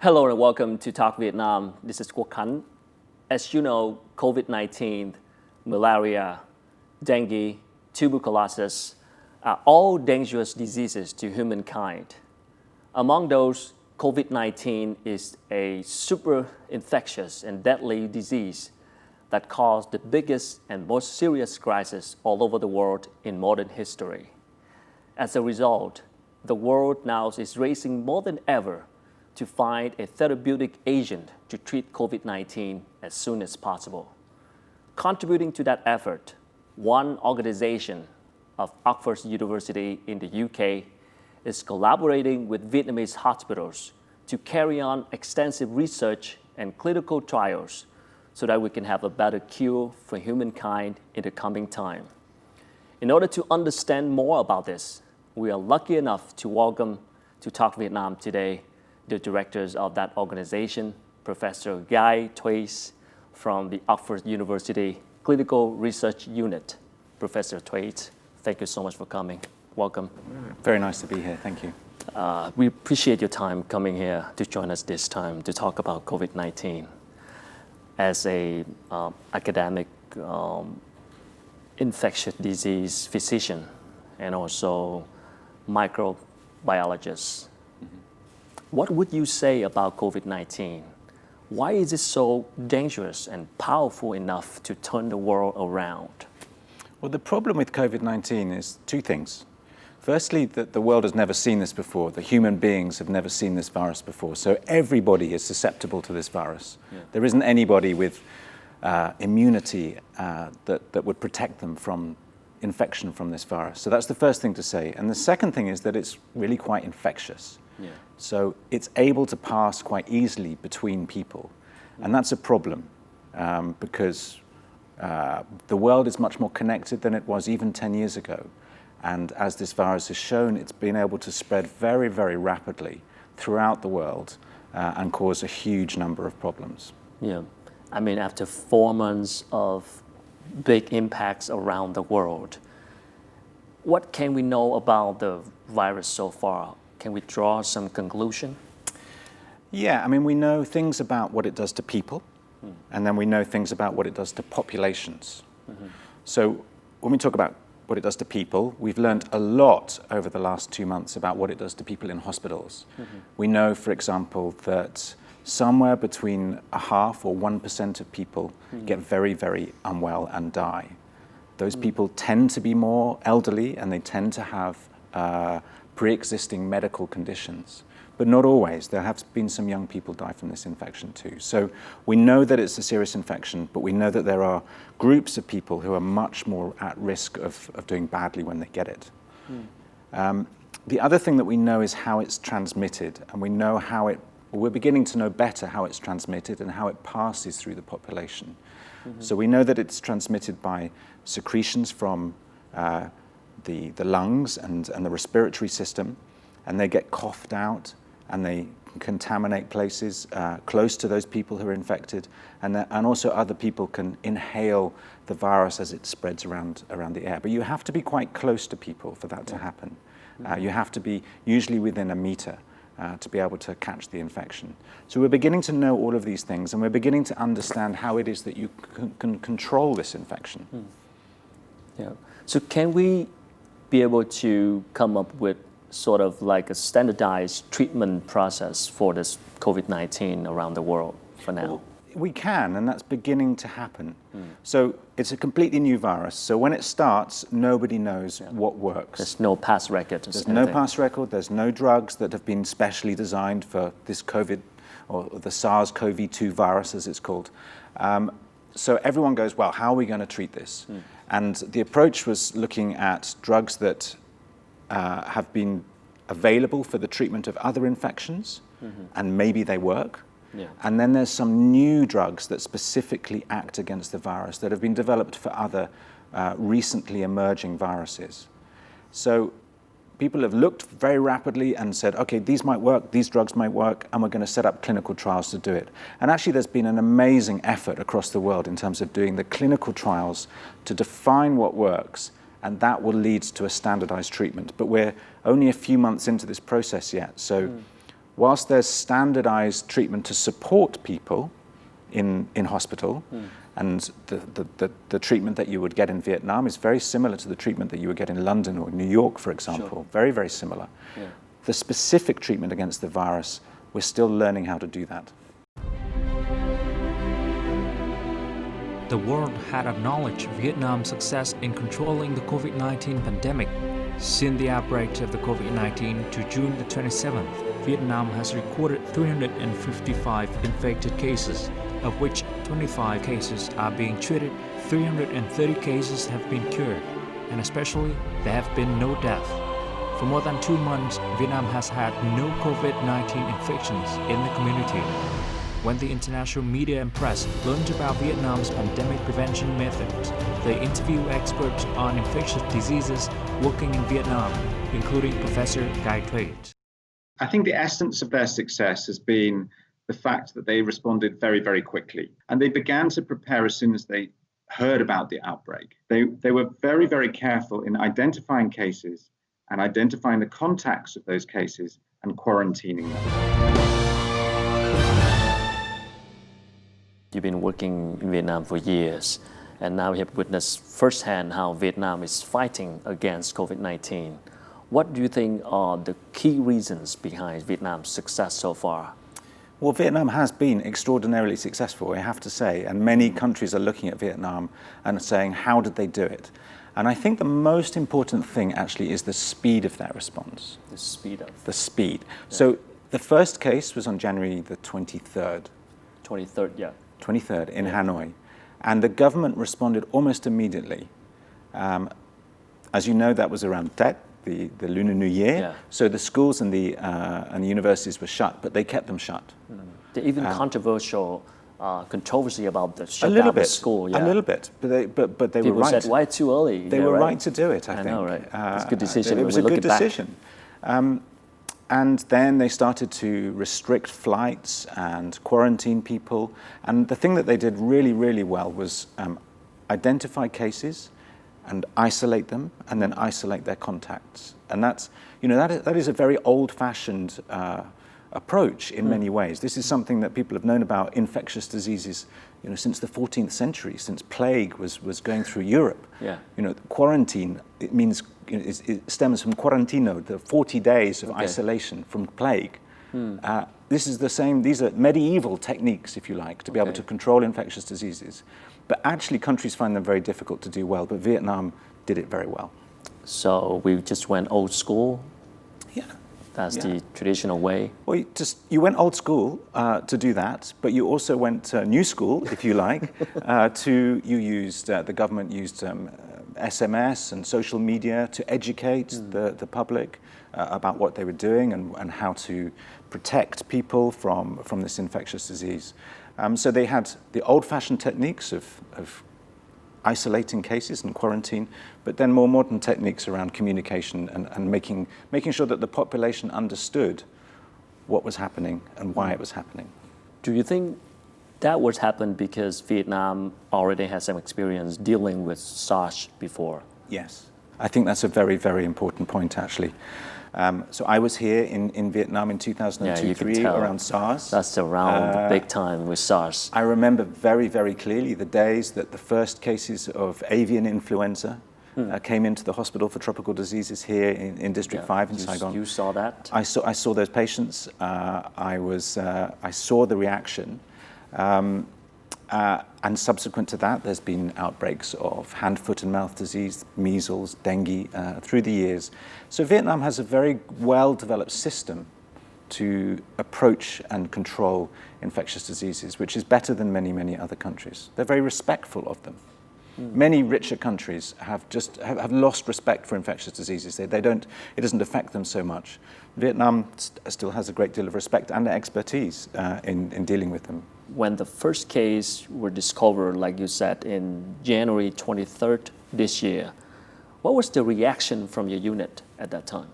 Hello and welcome to Talk Vietnam. This is Quốc Khánh. As you know, COVID-19, malaria, dengue, tuberculosis are all dangerous diseases to humankind. Among those, COVID-19 is a super infectious and deadly disease that caused the biggest and most serious crisis all over the world in modern history. As a result, the world now is racing more than ever to find a therapeutic agent to treat COVID-19 as soon as possible. Contributing to that effort, one organization of Oxford University in the UK is collaborating with Vietnamese hospitals to carry on extensive research and clinical trials so that we can have a better cure for humankind in the coming time. In order to understand more about this, we are lucky enough to welcome to Talk Vietnam today the directors of that organization, Professor Guy Thuyết from the Oxford University Clinical Research Unit. Professor Thuyết, thank you so much for coming. Welcome. Very nice to be here, thank you. We appreciate your time coming here to join us this time to talk about COVID-19. As a academic infectious disease physician and also microbiologist, what would you say about COVID-19? Why is it so dangerous and powerful enough to turn the world around? Well, the problem with COVID-19 is two things. Firstly, that the world has never seen this before. The human beings have never seen this virus before. So everybody is susceptible to this virus. Yeah. There isn't anybody with immunity that would protect them from infection from this virus. So that's the first thing to say. And the second thing is that it's really quite infectious. Yeah. So it's able to pass quite easily between people. And that's a problem because the world is much more connected than it was even 10 years ago. And as this virus has shown, it's been able to spread very, very rapidly throughout the world and cause a huge number of problems. Yeah, I mean, after 4 months of big impacts around the world, what can we know about the virus so far? Can we draw some conclusion? Yeah, I mean, we know things about what it does to people, and then we know things about what it does to populations. Mm-hmm. So when we talk about what it does to people, we've learned a lot over the last 2 months about what it does to people in hospitals. Mm-hmm. We know, for example, that somewhere between 0.5% or 1% of people get very, very unwell and die. Those people tend to be more elderly and they tend to have pre-existing medical conditions, but not always. There have been some young people die from this infection too. So we know that it's a serious infection, but we know that there are groups of people who are much more at risk of doing badly when they get it. The other thing that we know is how it's transmitted, and we know we're beginning to know better how it's transmitted and how it passes through the population. Mm-hmm. So we know that it's transmitted by secretions from the lungs and the respiratory system, and they get coughed out and they contaminate places close to those people who are infected, and also other people can inhale the virus as it spreads around the air. But you have to be quite close to people for that to happen. You have to be usually within a meter to be able to catch the infection. So we're beginning to know all of these things, and we're beginning to understand how it is that you can control this infection. Yeah. So can we be able to come up with sort of like a standardized treatment process for this COVID-19 around the world for now? Well, we can, and that's beginning to happen. So it's a completely new virus. So when it starts, nobody knows what works. There's no past record. There's no past record. There's no drugs that have been specially designed for this COVID, or the SARS-CoV-2 virus, as it's called. So everyone goes, well, how are we going to treat this? And the approach was looking at drugs that have been available for the treatment of other infections, and maybe they work. Yeah. And then there's some new drugs that specifically act against the virus that have been developed for other recently emerging viruses. So people have looked very rapidly and said, okay, these might work, these drugs might work, and we're going to set up clinical trials to do it. And actually there's been an amazing effort across the world in terms of doing the clinical trials to define what works, and that will lead to a standardized treatment. But we're only a few months into this process yet. So whilst there's standardized treatment to support people in hospital, and the treatment that you would get in Vietnam is very similar to the treatment that you would get in London or New York, for example. Sure. Very, very similar. Yeah. The specific treatment against the virus, we're still learning how to do that. The world had acknowledged Vietnam's success in controlling the COVID-19 pandemic. Since the outbreak of the COVID-19 to June the 27th, Vietnam has recorded 355 infected cases, of which 25 cases are being treated, 330 cases have been cured, and especially there have been no deaths. For more than 2 months, Vietnam has had no COVID-19 infections in the community. When the international media and press learned about Vietnam's pandemic prevention methods, they interviewed experts on infectious diseases working in Vietnam, including Professor Guy Thuy. I think the essence of their success has been the fact that they responded very, very quickly. And they began to prepare as soon as they heard about the outbreak. They were very, very careful in identifying cases and identifying the contacts of those cases and quarantining them. You've been working in Vietnam for years, and now you have witnessed firsthand how Vietnam is fighting against COVID-19. What do you think are the key reasons behind Vietnam's success so far? Well, Vietnam has been extraordinarily successful, I have to say, and many countries are looking at Vietnam and saying, how did they do it? And I think the most important thing actually is the speed of their response. The speed of... The speed. Yeah. So the first case was on January the 23rd. 23rd, yeah. 23rd in Hanoi. And the government responded almost immediately. As you know, that was around Tet, the Lunar New Year. Yeah. So the schools and the universities were shut, but they kept them shut. The even controversy about the shutdown of the school. Yeah. A little bit, but they were right. People said, why too early? They were right to do it, I think. I know, right? It's a good decision. It was a good decision. And then they started to restrict flights and quarantine people. And the thing that they did really, really well was identify cases and isolate them, and then isolate their contacts. And that's, that is a very old-fashioned approach in many ways. This is something that people have known about infectious diseases, since the 14th century, since plague was going through Europe. Yeah. Quarantine, it means, it stems from quarantino, the 40 days of isolation from plague. This is the same, these are medieval techniques, if you like, to be able to control infectious diseases. But actually countries find them very difficult to do well, but Vietnam did it very well. So we just went old school? Yeah. That's the traditional way? Well, you went old school to do that, but you also went new school, if you like, the government used SMS and social media to educate the public about what they were doing and how to protect people from this infectious disease. So they had the old-fashioned techniques of isolating cases and quarantine, but then more modern techniques around communication and making sure that the population understood what was happening and why it was happening. Do you think that was happened because Vietnam already has some experience dealing with SARS before? Yes. I think that's a very, very important point, actually. So I was here in Vietnam in 2002-03 around SARS. That's around the big time with SARS. I remember very, very clearly the days that the first cases of avian influenza came into the hospital for tropical diseases here in District 5 in Saigon. You saw that? I saw those patients. I saw the reaction. And subsequent to that, there's been outbreaks of hand, foot and mouth disease, measles, dengue through the years. So Vietnam has a very well-developed system to approach and control infectious diseases, which is better than many, many other countries. They're very respectful of them. Many richer countries have lost respect for infectious diseases. It doesn't affect them so much. Vietnam still has a great deal of respect and expertise in dealing with them. When the first case were discovered, like you said, in January 23rd this year, what was the reaction from your unit at that time?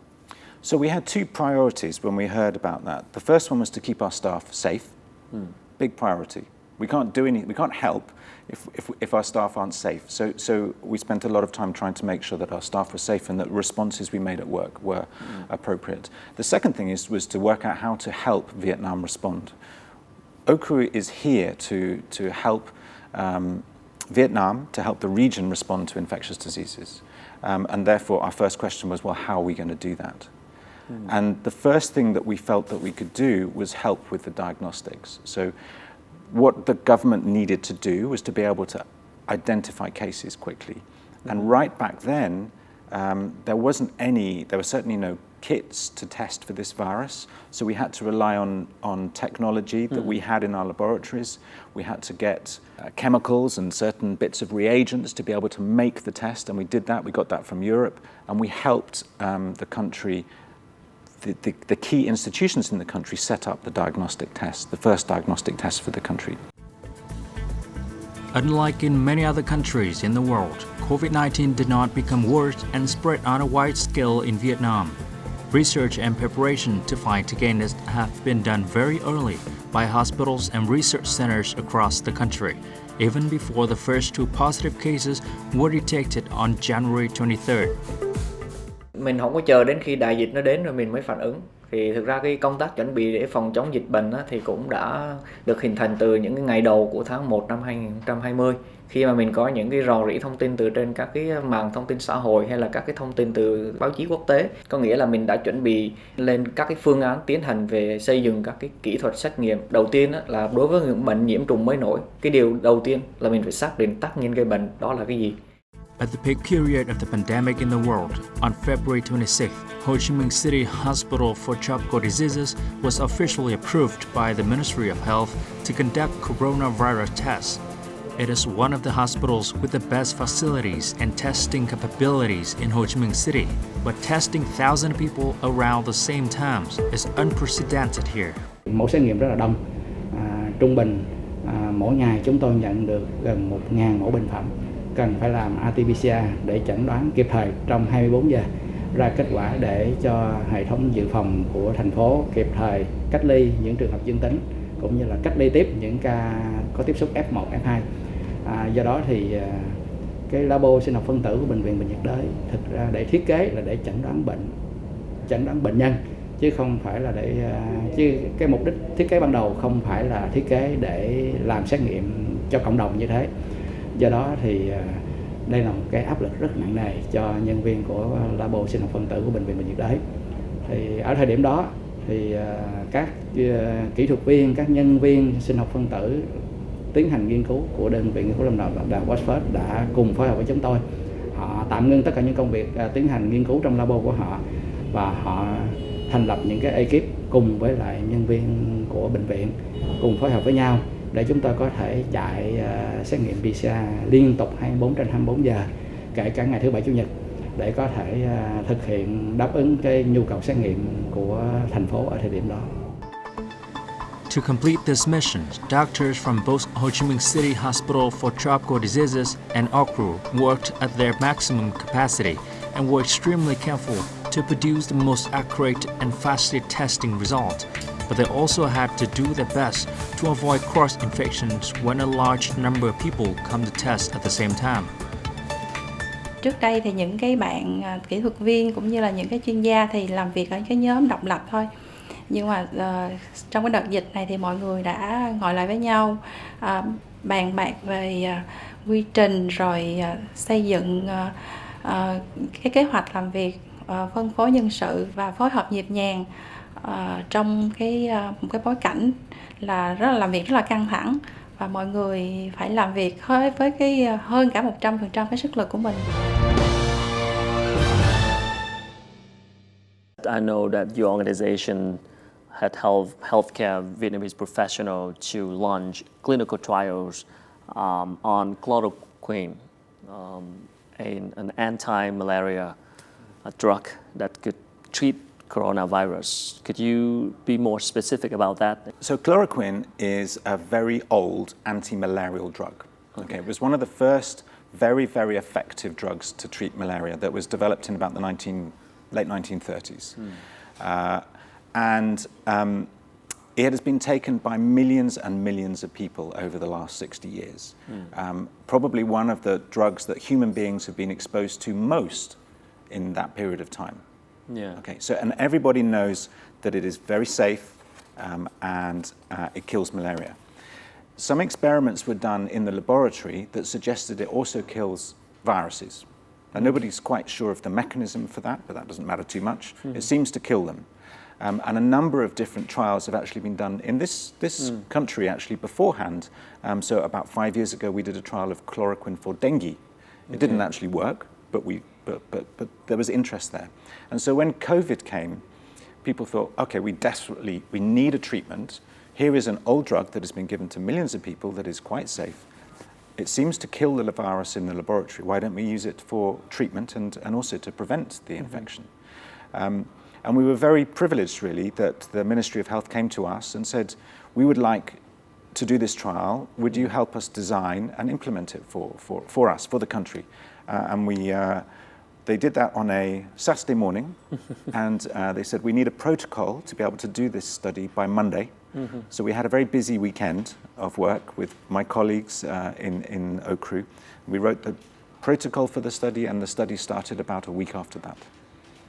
So we had two priorities when we heard about that. The first one was to keep our staff safe, big priority. We can't do anything. We can't help if our staff aren't safe. So we spent a lot of time trying to make sure that our staff were safe and that responses we made at work were appropriate. The second thing was to work out how to help Vietnam respond. OCRU is here to help Vietnam, to help the region respond to infectious diseases. And therefore, our first question was, well, how are we going to do that? And the first thing that we felt that we could do was help with the diagnostics. So what the government needed to do was to be able to identify cases quickly. And right back then, there were certainly no kits to test for this virus. So we had to rely on technology that we had in our laboratories. We had to get chemicals and certain bits of reagents to be able to make the test. And we did that. We got that from Europe. And we helped the country, the key institutions in the country set up the diagnostic test, the first diagnostic test for the country. Unlike in many other countries in the world, COVID-19 did not become worse and spread on a wide scale in Vietnam. Research and preparation to fight against it have been done very early by hospitals and research centers across the country, even before the first 2 positive cases were detected on January 23rd. Mình không có chờ đến khi đại dịch nó đến rồi mình mới phản ứng. Thì thực ra cái công tác chuẩn bị để phòng chống dịch bệnh thì cũng đã được hình thành từ những cái ngày đầu của tháng 1 năm 2020. Khi mà mình có những cái rò rỉ thông tin từ trên các cái mạng thông tin xã hội hay là các cái thông tin từ báo chí quốc tế. Có nghĩa là mình đã chuẩn bị lên các cái phương án tiến hành về xây dựng các cái kỹ thuật xét nghiệm. Đầu tiên là đối với những bệnh nhiễm trùng mới nổi, cái điều đầu tiên là mình phải xác định tác nhân gây bệnh đó là cái gì. At the peak period of the pandemic in the world, on February 26th, Ho Chi Minh City Hospital for Tropical Diseases was officially approved by the Ministry of Health to conduct coronavirus tests. It is one of the hospitals with the best facilities and testing capabilities in Ho Chi Minh City, but testing 1,000 people around the same times is unprecedented here. Mẫu xét nghiệm rất là đông, trung bình mỗi ngày chúng tôi nhận được gần 1.000 mẫu bệnh phẩm. Cần phải làm RT-PCR để chẩn đoán kịp thời trong 24 giờ ra kết quả để cho hệ thống dự phòng của thành phố kịp thời cách ly những trường hợp dương tính cũng như là cách ly tiếp những ca có tiếp xúc F1, F2. Do đó thì cái labo sinh học phân tử của Bệnh viện Bệnh nhiệt đới thực ra để thiết kế là để chẩn đoán bệnh nhân chứ không phải là chứ cái mục đích thiết kế ban đầu không phải là thiết kế để làm xét nghiệm cho cộng đồng như thế. Do đó thì đây là một cái áp lực rất nặng nề cho nhân viên của labo sinh học phân tử của Bệnh viện Bệnh nhiệt đới. Thì ở thời điểm đó thì các kỹ thuật viên, các nhân viên sinh học phân tử tiến hành nghiên cứu của đơn vị nghiên cứu lâm đồng Đại học Oxford đã cùng phối hợp với chúng tôi. Họ tạm ngưng tất cả những công việc tiến hành nghiên cứu trong labo của họ và họ thành lập những cái ekip cùng với lại nhân viên của bệnh viện cùng phối hợp với nhau để chúng tôi có thể chạy xét nghiệm PCR liên tục 24/24 giờ, kể cả ngày thứ Bảy Chủ nhật, để có thể thực hiện đáp ứng cái nhu cầu xét nghiệm của thành phố ở thời điểm đó. To complete this mission, doctors from both Ho Chi Minh City Hospital for Tropical Diseases and OCRU worked at their maximum capacity and were extremely careful to produce the most accurate and fastest testing result. But they also had to do their best to avoid cross-infections when a large number of people come to test at the same time. Trước đây thì những cái bạn kỹ thuật viên cũng như là những cái chuyên gia thì làm việc ở cái nhóm độc lập thôi. Nhưng mà trong cái đợt dịch này thì mọi người đã ngồi lại với nhau, bàn bạc về quy trình rồi xây dựng cái kế hoạch làm việc, phân phối nhân sự và phối hợp nhịp nhàng trong một cái bối cảnh là làm việc rất là căng thẳng và mọi người phải làm việc với cái hơn cả 100% cái sức lực của mình. I know that your organization had helped healthcare Vietnamese professionals to launch clinical trials on chloroquine, an anti-malaria drug that could treat coronavirus. Could you be more specific about that? So chloroquine is a very old anti-malarial drug. Okay, it was one of the first very, very effective drugs to treat malaria that was developed in about the late 1930s. It has been taken by millions and millions of people over the last 60 years. Probably one of the drugs that human beings have been exposed to most in that period of time. Yeah. Okay, so and everybody knows that it is very safe and it kills malaria. Some experiments were done in the laboratory that suggested it also kills viruses. And nobody's quite sure of the mechanism for that, but that doesn't matter too much. It seems to kill them. And a number of different trials have actually been done in this country actually beforehand. So about 5 years ago, we did a trial of chloroquine for dengue. It didn't actually work, but there was interest there. And so when COVID came, people thought, okay, we need a treatment. Here is an old drug that has been given to millions of people that is quite safe. It seems to kill the virus in the laboratory. Why don't we use it for treatment and also to prevent the infection? And we were very privileged, really, that the Ministry of Health came to us and said, we would like to do this trial. Would you help us design and implement it for us, for the country? And they did that on a Saturday morning, and they said, we need a protocol to be able to do this study by Monday. So we had a very busy weekend of work with my colleagues in Okru. We wrote the protocol for the study, and the study started about a week after that.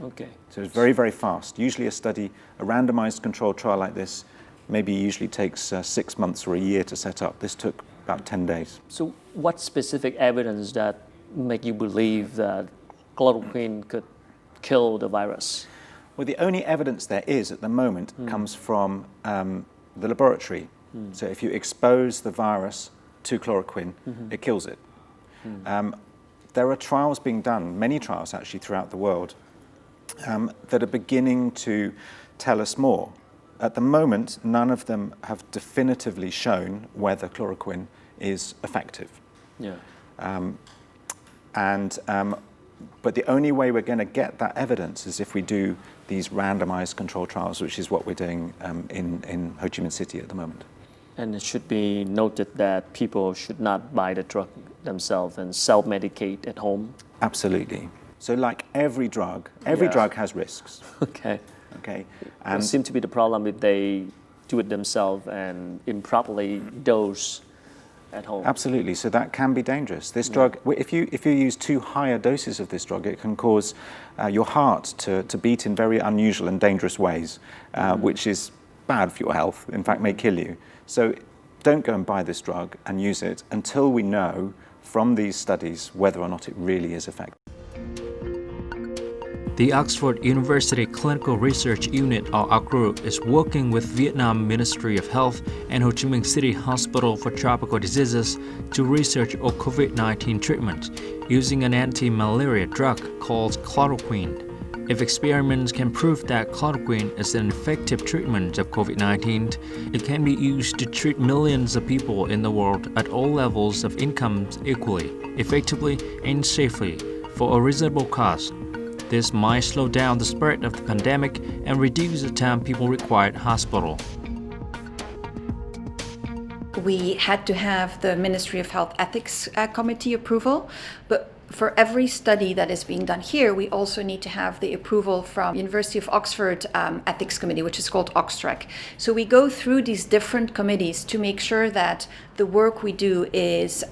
Okay. So it's very, very fast. Usually a randomized controlled trial like this, maybe usually takes 6 months or a year to set up. This took about 10 days. So what specific evidence that make you believe that chloroquine could kill the virus? Well, the only evidence there is at the moment comes from the laboratory. So if you expose the virus to chloroquine, it kills it. There are trials being done, many trials actually throughout the world, that are beginning to tell us more. At the moment, none of them have definitively shown whether chloroquine is effective. Yeah. But the only way we're going to get that evidence is if we do these randomized controlled trials, which is what we're doing in Ho Chi Minh City at the moment. And it should be noted that people should not buy the drug themselves and self-medicate at home. Absolutely. So like every drug has risks. Okay. Okay. And it seems to be the problem if they do it themselves and improperly dose at home. Absolutely. So that can be dangerous. This drug, if you use too higher doses of this drug, it can cause your heart to beat in very unusual and dangerous ways, which is bad for your health, in fact may kill you. So don't go and buy this drug and use it until we know from these studies whether or not it really is effective. The Oxford University Clinical Research Unit, or OCRU, is working with Vietnam Ministry of Health and Ho Chi Minh City Hospital for Tropical Diseases to research a COVID-19 treatment using an anti-malaria drug called chloroquine. If experiments can prove that chloroquine is an effective treatment of COVID-19, it can be used to treat millions of people in the world at all levels of incomes equally, effectively, and safely for a reasonable cost. This might slow down the spread of the pandemic and reduce the time people require hospital. We had to have the Ministry of Health Ethics Committee approval, but for every study that is being done here, we also need to have the approval from University of Oxford Ethics Committee, which is called OXTRAC. So we go through these different committees to make sure that the work we do is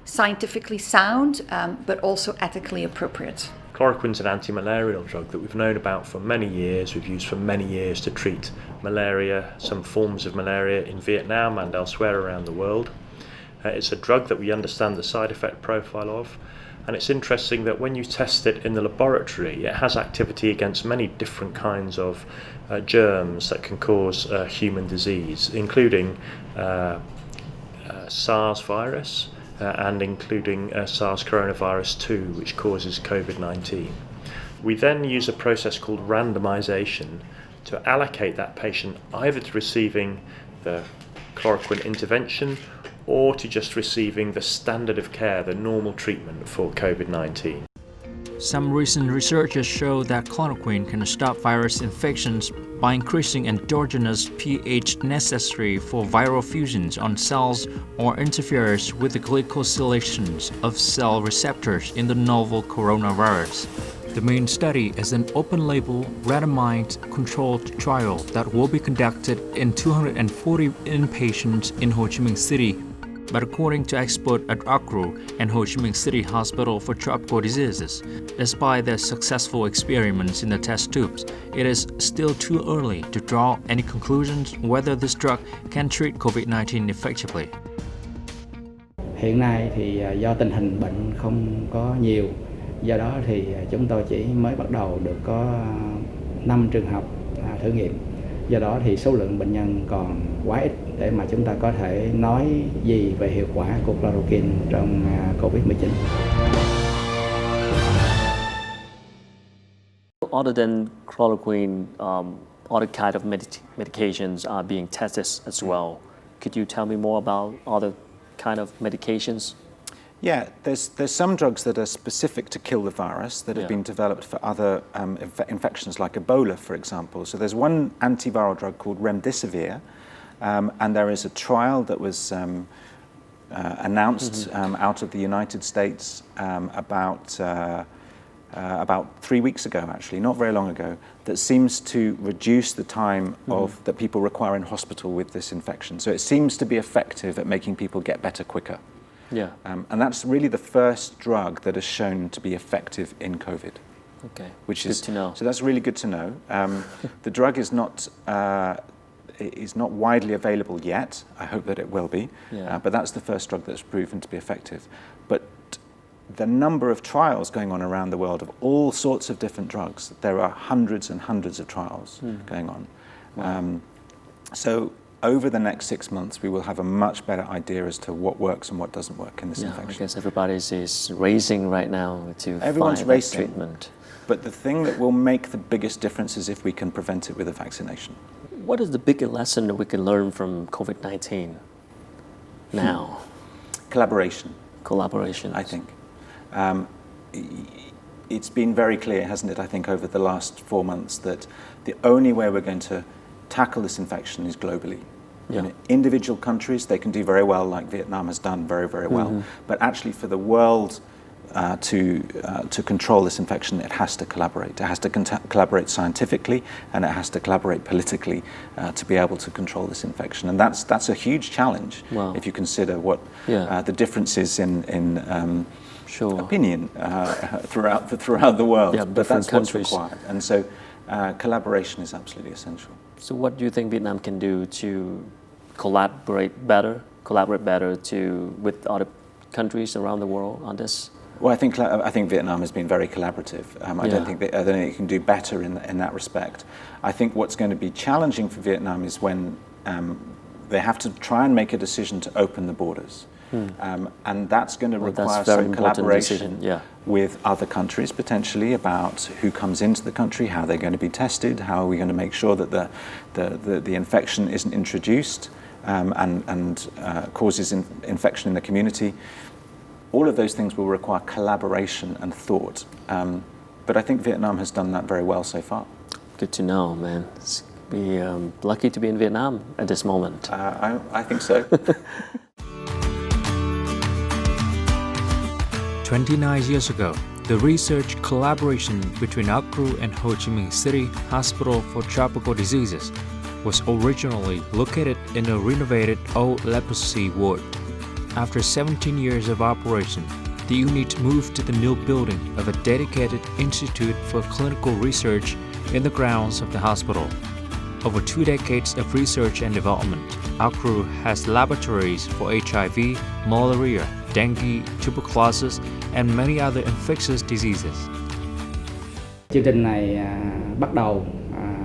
scientifically sound, but also ethically appropriate. Chloroquine's an anti-malarial drug that we've known about for many years. We've used for many years to treat malaria, some forms of malaria in Vietnam and elsewhere around the world. It's a drug that we understand the side effect profile of, and it's interesting that when you test it in the laboratory, it has activity against many different kinds of germs that can cause human disease, including SARS virus, and including SARS coronavirus 2, which causes COVID-19. We then use a process called randomization to allocate that patient either to receiving the chloroquine intervention or to just receiving the standard of care, the normal treatment for COVID-19. Some recent researches show that chloroquine can stop virus infections by increasing endogenous pH necessary for viral fusions on cells or interferes with the glycosylations of cell receptors in the novel coronavirus. The main study is an open-label, randomized, controlled trial that will be conducted in 240 inpatients in Ho Chi Minh City. But according to experts at ACRU and Ho Chi Minh City Hospital for Tropical Diseases, despite their successful experiments in the test tubes, it is still too early to draw any conclusions whether this drug can treat COVID-19 effectively. Hiện nay thì do tình hình bệnh không có nhiều, do đó thì chúng tôi chỉ mới bắt đầu được có 5 trường hợp thử nghiệm. Do đó thì số lượng bệnh nhân còn quá ít để mà chúng ta có thể nói gì về hiệu quả của chloroquine trong COVID-19. Other than chloroquine, other kind of medications are being tested as well. Could you tell me more about other kind of medications? Yeah, there's some drugs that are specific to kill the virus that have been developed for other infections like Ebola, for example. So there's one antiviral drug called remdesivir, and there is a trial that was announced out of the United States about 3 weeks ago, actually, not very long ago, that seems to reduce the time that people require in hospital with this infection. So it seems to be effective at making people get better quicker. Yeah. And that's really the first drug that is shown to be effective in COVID. Okay. Which good is to know. So that's really good to know. The drug is not widely available yet. I hope that it will be. Yeah. But that's the first drug that's proven to be effective. But the number of trials going on around the world of all sorts of different drugs, there are hundreds and hundreds of trials going on. Wow. So over the next 6 months, we will have a much better idea as to what works and what doesn't work in this infection. I guess everybody is racing right now to Everyone's find racing, that treatment. But the thing that will make the biggest difference is if we can prevent it with a vaccination. What is the biggest lesson that we can learn from COVID-19 now? Collaboration. Collaboration. I think. It's been very clear, hasn't it, I think, over the last 4 months that the only way we're going to tackle this infection is globally. Yeah. In individual countries, they can do very well, like Vietnam has done very, very well. But actually for the world to control this infection, it has to collaborate. It has to collaborate scientifically, and it has to collaborate politically to be able to control this infection. And that's a huge challenge if you consider what the differences in opinion throughout the world. Yeah, but that's countries. what's required. And so collaboration is absolutely essential. So what do you think Vietnam can do to collaborate better with other countries around the world on this? Well, I think Vietnam has been very collaborative. I don't think it can do better in that respect. I think what's going to be challenging for Vietnam is when they have to try and make a decision to open the borders. And that's going to require some collaboration with other countries potentially about who comes into the country, how they're going to be tested, how are we going to make sure that the infection isn't introduced and causes infection in the community. All of those things will require collaboration and thought. But I think Vietnam has done that very well so far. Good to know, man. We're lucky to be in Vietnam at this moment. I think so. 29 years ago, the research collaboration between ACRU and Ho Chi Minh City Hospital for Tropical Diseases was originally located in a renovated old leprosy ward. After 17 years of operation, the unit moved to the new building of a dedicated institute for clinical research in the grounds of the hospital. Over 2 decades of research and development, ACRU has laboratories for HIV, malaria, dengue, tuberculosis, and many other infectious diseases. Chương trình này bắt đầu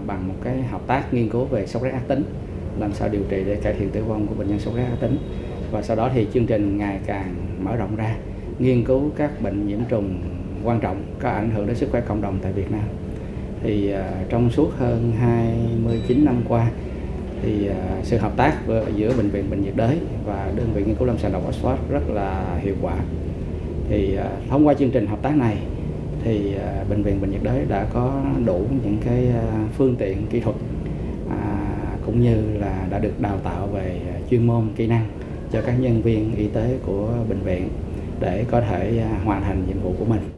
bằng một cái hợp tác nghiên cứu về sốt rét ác tính, làm sao điều trị để cải thiện tử vong của bệnh nhân sốt rét ác tính. Và sau đó thì chương trình ngày càng mở rộng ra, nghiên cứu các bệnh nhiễm trùng quan trọng có ảnh hưởng đến sức khỏe cộng đồng tại Việt Nam. Thì trong suốt hơn 29 năm qua, thì sự hợp tác giữa Bệnh viện Bệnh nhiệt đới và đơn vị nghiên cứu lâm sàng đại học Oxford rất là hiệu quả. Thì thông qua chương trình hợp tác này, thì Bệnh viện Bệnh nhiệt đới đã có đủ những cái phương tiện kỹ thuật cũng như là đã được đào tạo về chuyên môn kỹ năng cho các nhân viên y tế của bệnh viện để có thể hoàn thành nhiệm vụ của mình.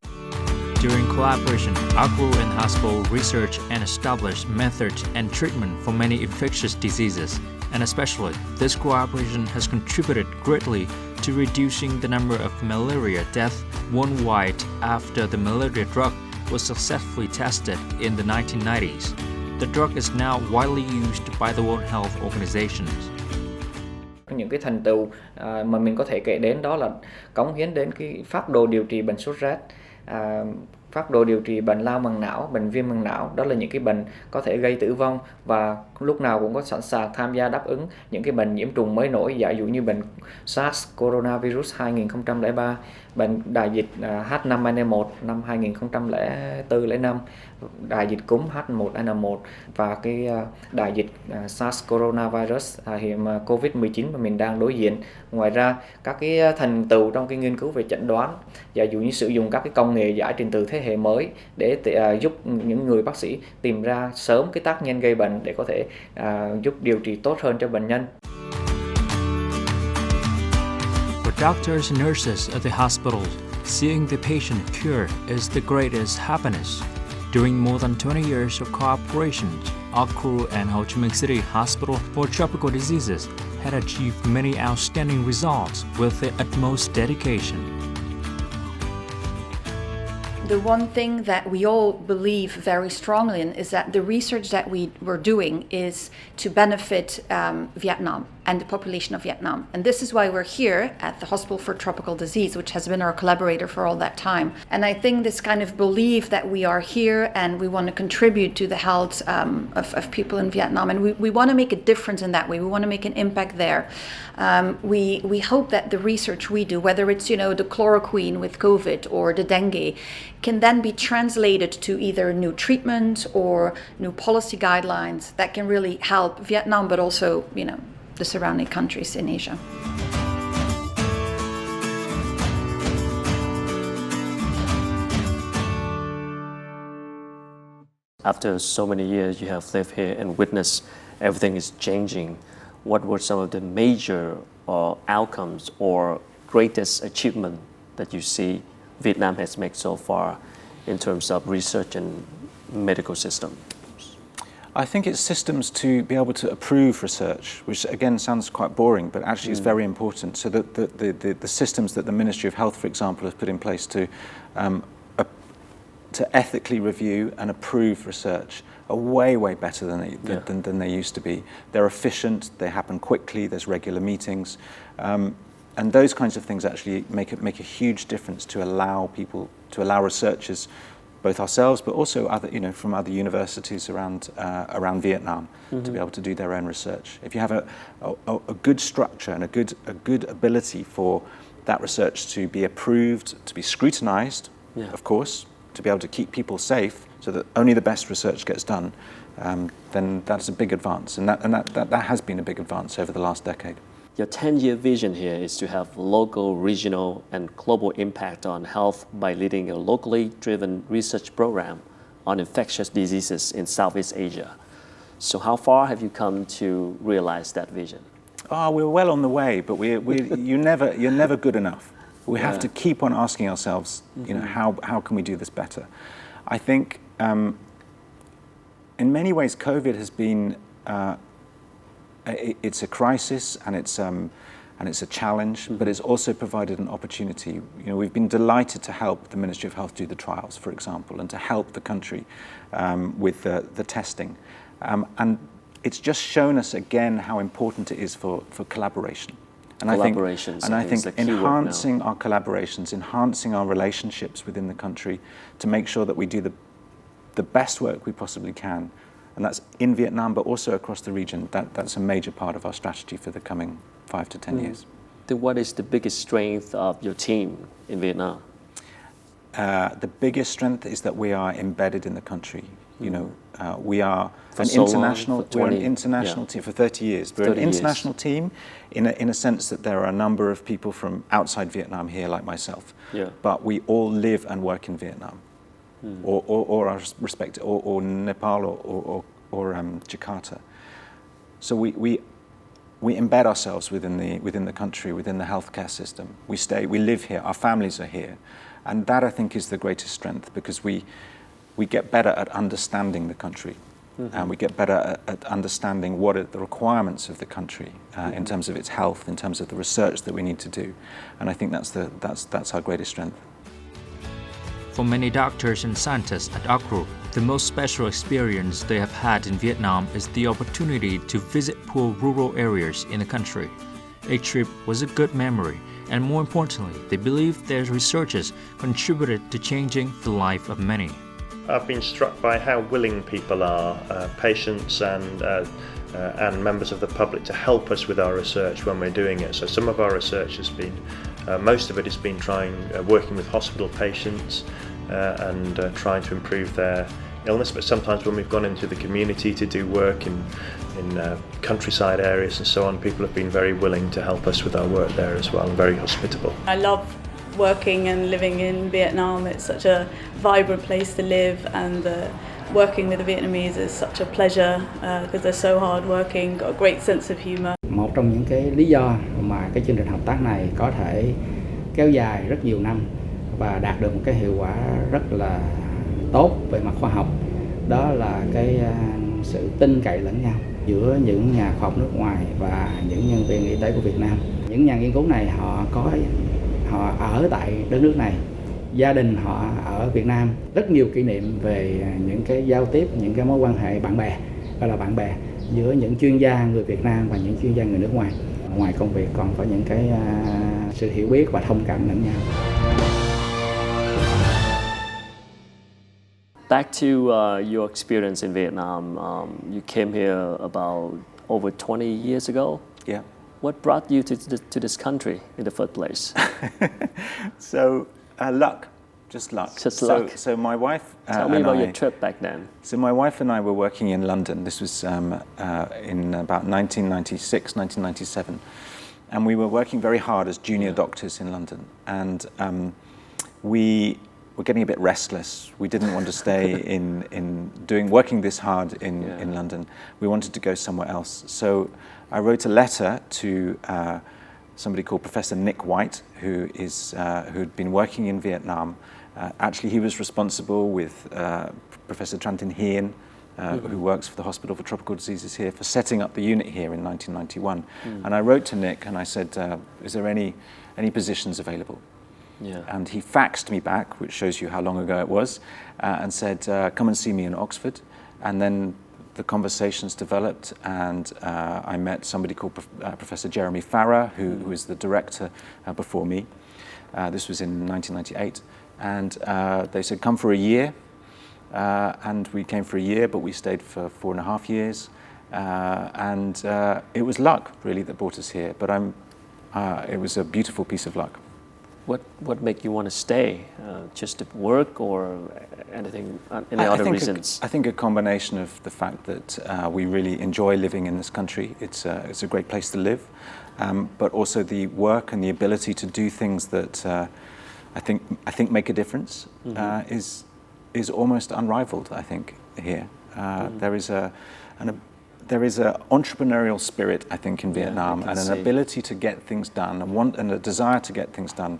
During collaboration, our crew in the hospital researched and established methods and treatment for many infectious diseases, and especially this cooperation has contributed greatly to reducing the number of malaria deaths worldwide after the malaria drug was successfully tested in the 1990s. The drug is now widely used by the World Health Organization. Những cái thành tựu mà mình có thể kể đến đó là cống hiến đến cái phác đồ điều trị bệnh sốt rét, phác đồ điều trị bệnh lao màng não, bệnh viêm màng não. Đó là những cái bệnh có thể gây tử vong và lúc nào cũng có sẵn sàng tham gia đáp ứng những cái bệnh nhiễm trùng mới nổi, ví dụ như bệnh SARS coronavirus 2003, bệnh đại dịch H5N1 năm 2004-05, đại dịch cúm H1N1 và cái đại dịch SARS coronavirus hiện COVID-19 mà mình đang đối diện. Ngoài ra, các cái thành tựu trong cái nghiên cứu về chẩn đoán, ví dụ như sử dụng các cái công nghệ giải trình tự thế hệ mới để giúp những người bác sĩ tìm ra sớm cái tác nhân gây bệnh để có thể giúp điều trị tốt hơn cho bệnh nhân. For doctors and nurses at the hospitals, seeing the patient cured is the greatest happiness. During more than 20 years of cooperation, our crew at Ho Chi Minh City Hospital for Tropical Diseases had achieved many outstanding results with the utmost dedication. The one thing that we all believe very strongly in is that the research that we were doing is to benefit Vietnam and the population of Vietnam. And this is why we're here at the Hospital for Tropical Disease, which has been our collaborator for all that time. And I think this kind of belief that we are here and we want to contribute to the health of people in Vietnam, and we want to make a difference in that way. We want to make an impact there. We hope that the research we do, whether it's, the chloroquine with COVID or the dengue, can then be translated to either new treatments or new policy guidelines that can really help Vietnam, but also, the surrounding countries in Asia. After so many years you have lived here and witnessed everything is changing, what were some of the major outcomes or greatest achievement that you see Vietnam has made so far in terms of research and medical system? I think it's systems to be able to approve research, which again sounds quite boring, but actually is very important. So that the systems that the Ministry of Health, for example, has put in place to ethically review and approve research are way better than they used to be. They're efficient, they happen quickly, there's regular meetings, and those kinds of things actually make a huge difference to allow researchers, both ourselves, but also other, from other universities around Vietnam, to be able to do their own research. If you have a good structure and a good ability for that research to be approved, to be scrutinized, of course, to be able to keep people safe, so that only the best research gets done, then that's a big advance, and that has been a big advance over the last decade. Your 10-year vision here is to have local, regional, and global impact on health by leading a locally driven research program on infectious diseases in Southeast Asia. So how far have you come to realize that vision? We're well on the way, but you're never good enough. We have to keep on asking ourselves, how can we do this better? I think in many ways COVID has been it's a crisis and it's a challenge, but it's also provided an opportunity. We've been delighted to help the Ministry of Health do the trials, for example, and to help the country with the testing. And it's just shown us again how important it is for collaboration. And I think enhancing our collaborations, enhancing our relationships within the country to make sure that we do the best work we possibly can. And that's in Vietnam, but also across the region. That's a major part of our strategy for the coming 5 to 10 years. Then what is the biggest strength of your team in Vietnam? The biggest strength is that we are embedded in the country. We are an international team for 30 years. We're an international team in a sense that there are a number of people from outside Vietnam here, like myself. But we all live and work in Vietnam, or our respective, or Nepal, or Jakarta. So we embed ourselves within the country, within the healthcare system. We live here, our families are here. And that, I think, is the greatest strength, because we get better at understanding the country. And we get better at understanding what are the requirements of the country in terms of its health, in terms of the research that we need to do. And I think that's our greatest strength. For many doctors and scientists at our group, the most special experience they have had in Vietnam is the opportunity to visit poor rural areas in the country. A trip was a good memory, and more importantly, they believe their researches contributed to changing the life of many. I've been struck by how willing people are, patients and members of the public, to help us with our research when we're doing it. So some of our research has been, most of it has been working with hospital patients and trying to improve their illness. But sometimes when we've gone into the community to do work in countryside areas and so on, people have been very willing to help us with our work there as well, and very hospitable. I love working and living in Vietnam. It's such a vibrant place to live, and working with the Vietnamese is such a pleasure because they're so hardworking, got a great sense of humour. Một trong những cái lý do mà cái chương trình hợp tác này có thể kéo dài rất nhiều năm và đạt được một cái hiệu quả rất là tốt về mặt khoa học, đó là cái sự tin cậy lẫn nhau giữa những nhà khoa học nước ngoài và những nhân viên y tế của Việt Nam. Những nhà nghiên cứu này họ ở tại đất nước này, gia đình họ ở Việt Nam, rất nhiều kỷ niệm về những cái giao tiếp, những cái mối quan hệ bạn bè, gọi là bạn bè giữa những chuyên gia người Việt Nam và những chuyên gia người nước ngoài. Ngoài công việc còn có những cái sự hiểu biết và thông cảm lẫn nhau. Back to your experience in Vietnam, you came here about over 20 years ago. Yeah. What brought you to this country in the first place? So luck, just luck. Just luck. So my wife. Tell me about your trip back then. So my wife and I were working in London. This was in about 1996, 1997, and we were working very hard as junior doctors in London, and we were getting a bit restless. We didn't want to stay working this hard in London. We wanted to go somewhere else. So I wrote a letter to somebody called Professor Nick White, who'd been working in Vietnam. Actually, he was responsible with Professor Tran Tin Hien, who works for the Hospital for Tropical Diseases here, for setting up the unit here in 1991. And I wrote to Nick and I said, is there any positions available? Yeah. And he faxed me back, which shows you how long ago it was, and said, come and see me in Oxford. And then the conversations developed, and I met somebody called Professor Jeremy Farrar, who was the director before me. This was in 1998. And they said, come for a year. And we came for a year, but we stayed for 4.5 years. And it was luck, really, that brought us here. But it was a beautiful piece of luck. What made you want to stay? Just to work, or anything? Any other reasons? I think a combination of the fact that we really enjoy living in this country. It's a great place to live, but also the work and the ability to do things that I think make a difference is almost unrivaled. I think here there is an entrepreneurial spirit, I think, in Vietnam, and an ability to get things done, and a desire to get things done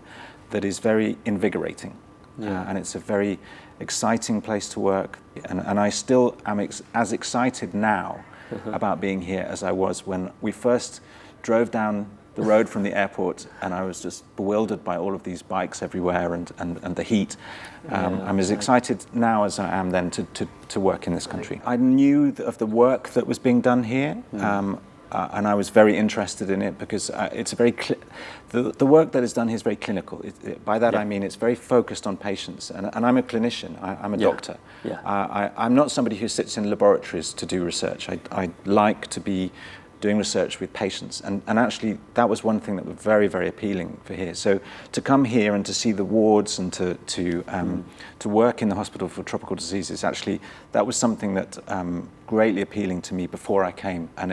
that is very invigorating. And it's a very exciting place to work. And I still am as excited now about being here as I was when we first drove down the road from the airport, and I was just bewildered by all of these bikes everywhere and the heat. I'm as excited now as I am then to work in this country. I knew of the work that was being done here, and I was very interested in it because it's a very the work that is done here is very clinical. By that I mean it's very focused on patients, and I'm a clinician. I'm a doctor. I'm not somebody who sits in laboratories to do research. I like to be doing research with patients, and actually that was one thing that was very, very appealing for here. So to come here and to see the wards and to work in the Hospital for Tropical Diseases, actually that was something that greatly appealing to me before I came, and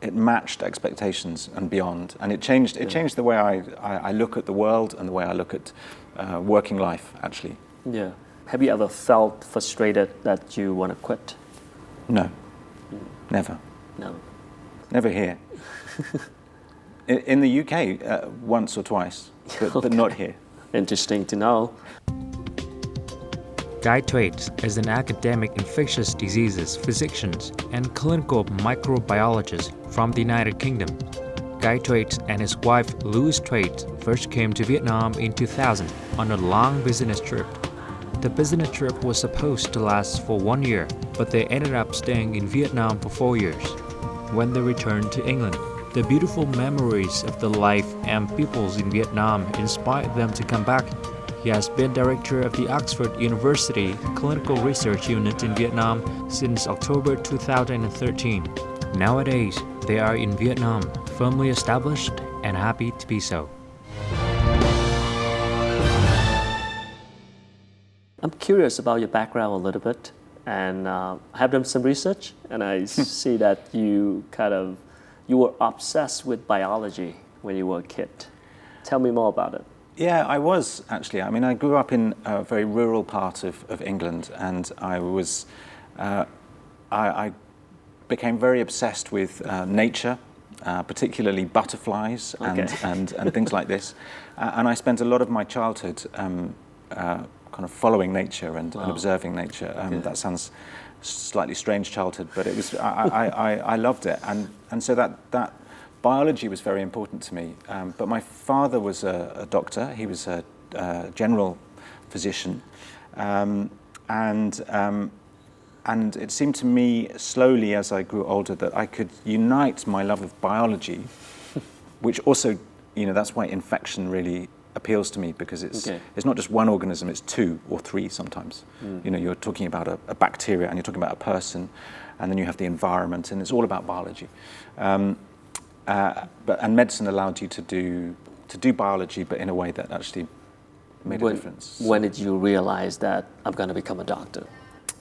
it matched expectations and beyond, and it changed the way I look at the world and the way I look at working life, actually. Yeah. Have you ever felt frustrated that you want to quit? No. Never. No. Never here. In the UK, once or twice, but not here. Interesting to know. Guy Thwaites is an academic infectious diseases physician and clinical microbiologist from the United Kingdom. Guy Thwaites and his wife Louise Thwaites first came to Vietnam in 2000 on a long business trip. The business trip was supposed to last for 1 year, but they ended up staying in Vietnam for 4 years. When they returned to England, the beautiful memories of the life and peoples in Vietnam inspired them to come back. He has been director of the Oxford University Clinical Research Unit in Vietnam since October 2013. Nowadays, they are in Vietnam, firmly established and happy to be so. I'm curious about your background a little bit, and I have done some research, and I see that you were obsessed with biology when you were a kid. Tell me more about it. Yeah, I was actually. I mean, I grew up in a very rural part of England, and I became very obsessed with nature, particularly butterflies and things like this. And I spent a lot of my childhood kind of following nature and observing nature. That sounds slightly strange childhood, but it was. I loved it, and so that biology was very important to me. But my father was a doctor. He was a general physician, and it seemed to me slowly as I grew older that I could unite my love of biology, which also, that's why infection really appeals to me, because it's not just one organism, it's 2 or 3 sometimes. You're talking about a bacteria, and you're talking about a person, and then you have the environment, and it's all about biology. And medicine allowed you to do biology, but in a way that actually made a difference. When did you realize that I'm going to become a doctor?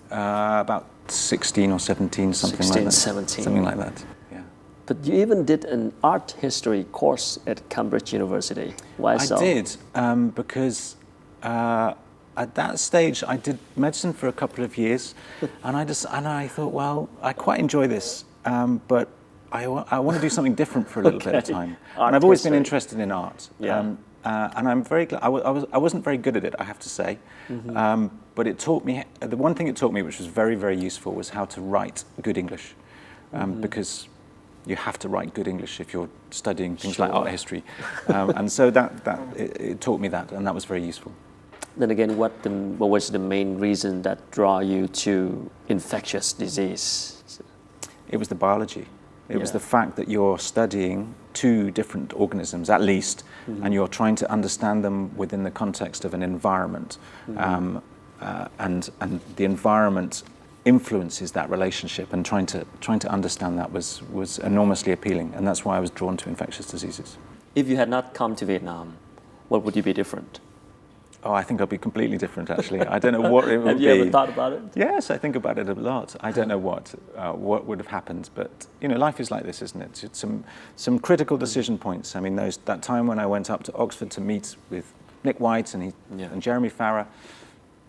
About 16 or 17, something like that. 17. Something like that, yeah. But you even did an art history course at Cambridge University. Why so? I did, because at that stage I did medicine for a couple of years, and I thought, well, I quite enjoy this, but I want to do something different for a little bit of time. And I've always been interested in art. Yeah. And I'm very glad. I wasn't very good at it, I have to say. But it taught me, the one thing it taught me, which was very, very useful, was how to write good English. Because you have to write good English if you're studying things like art history. And so it taught me that, and that was very useful. Then again, what was the main reason that draw you to infectious disease? It was the biology. It was the fact that you're studying 2 different organisms, at least, and you're trying to understand them within the context of an environment. And the environment influences that relationship, and trying to understand that was enormously appealing, and that's why I was drawn to infectious diseases. If you had not come to Vietnam, what would you be different? Oh, I think I'll be completely different, actually. I don't know what it would be. Have you ever thought about it? Yes, I think about it a lot. I don't know what would have happened, but life is like this, isn't it? It's some critical decision points. I mean, that time when I went up to Oxford to meet with Nick White and Jeremy Farrar,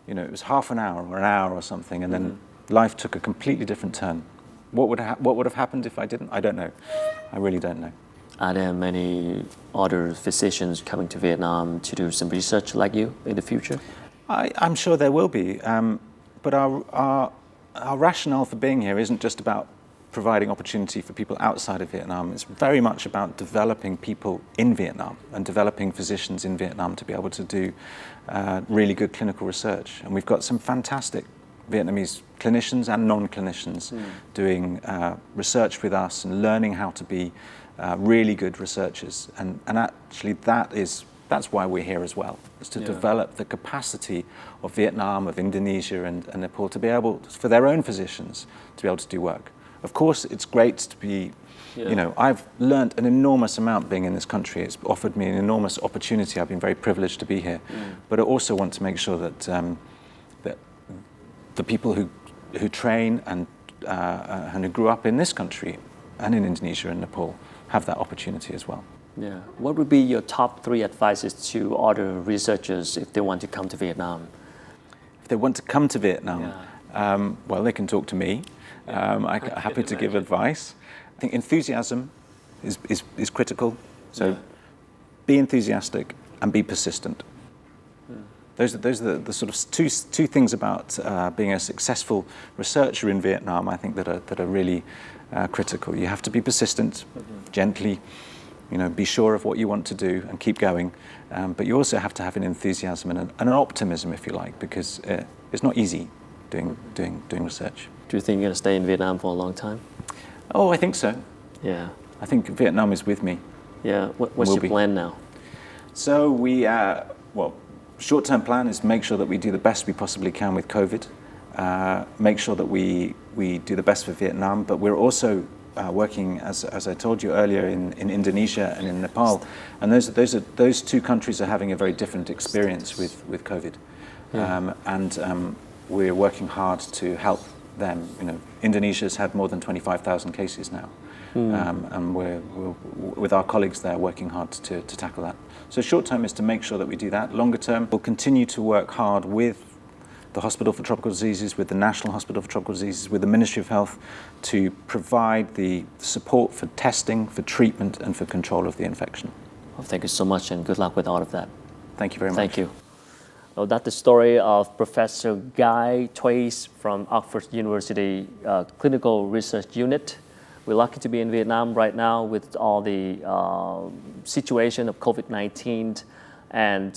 it was half an hour or an hour or something, and then life took a completely different turn. What would have happened if I didn't? I don't know. I really don't know. Are there many other physicians coming to Vietnam to do some research like you in the future? I'm sure there will be, but our rationale for being here isn't just about providing opportunity for people outside of Vietnam. It's very much about developing people in Vietnam and developing physicians in Vietnam to be able to do really good clinical research. And we've got some fantastic Vietnamese clinicians and non-clinicians doing research with us and learning how to be really good researchers, and actually that's why we're here as well, is to develop the capacity of Vietnam, of Indonesia and Nepal to be able, for their own physicians, to be able to do work. Of course, it's great to be, I've learned an enormous amount being in this country. It's offered me an enormous opportunity. I've been very privileged to be here, but I also want to make sure that that the people who train and who grew up in this country and in Indonesia and Nepal have that opportunity as well. Yeah. What would be your top 3 advices to other researchers if they want to come to Vietnam? If they want to come to Vietnam, well, they can talk to me. I'm happy to give advice. I think enthusiasm is critical. So be enthusiastic and be persistent. Those are the sort of two things about being a successful researcher in Vietnam, I think, that are really critical. You have to be persistent, gently, be sure of what you want to do and keep going. But you also have to have an enthusiasm and an optimism, if you like, because it's not easy doing research. Do you think you're going to stay in Vietnam for a long time? Oh, I think so. Yeah. I think Vietnam is with me. Yeah. What's your plan now? So short-term plan is make sure that we do the best we possibly can with COVID. Make sure that we do the best for Vietnam, but we're also working, as I told you earlier, in Indonesia and in Nepal, and those two countries are having a very different experience with COVID, and we're working hard to help them. Indonesia's had more than 25,000 cases now, and we're with our colleagues there working hard to tackle that. So short term is to make sure that we do that. Longer term, we'll continue to work hard with the Hospital for Tropical Diseases, with the National Hospital for Tropical Diseases, with the Ministry of Health to provide the support for testing, for treatment, and for control of the infection. Well, thank you so much, and good luck with all of that. Thank you very much. Thank you. Well, that's the story of Professor Guy Thuys from Oxford University Clinical Research Unit. We're lucky to be in Vietnam right now with all the situation of COVID-19, and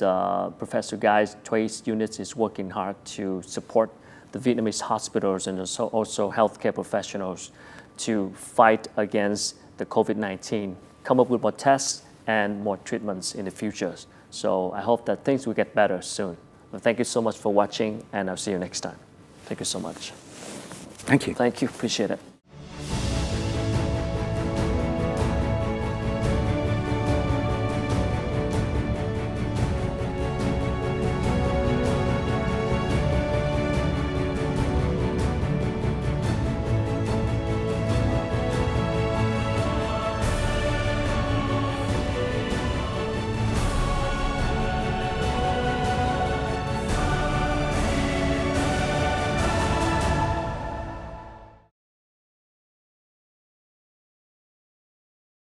Professor Guy Thuys' unit is working hard to support the Vietnamese hospitals and also healthcare professionals to fight against the COVID-19, come up with more tests and more treatments in the future. So I hope that things will get better soon. Well, thank you so much for watching, and I'll see you next time. Thank you so much. Thank you. Thank you. Appreciate it.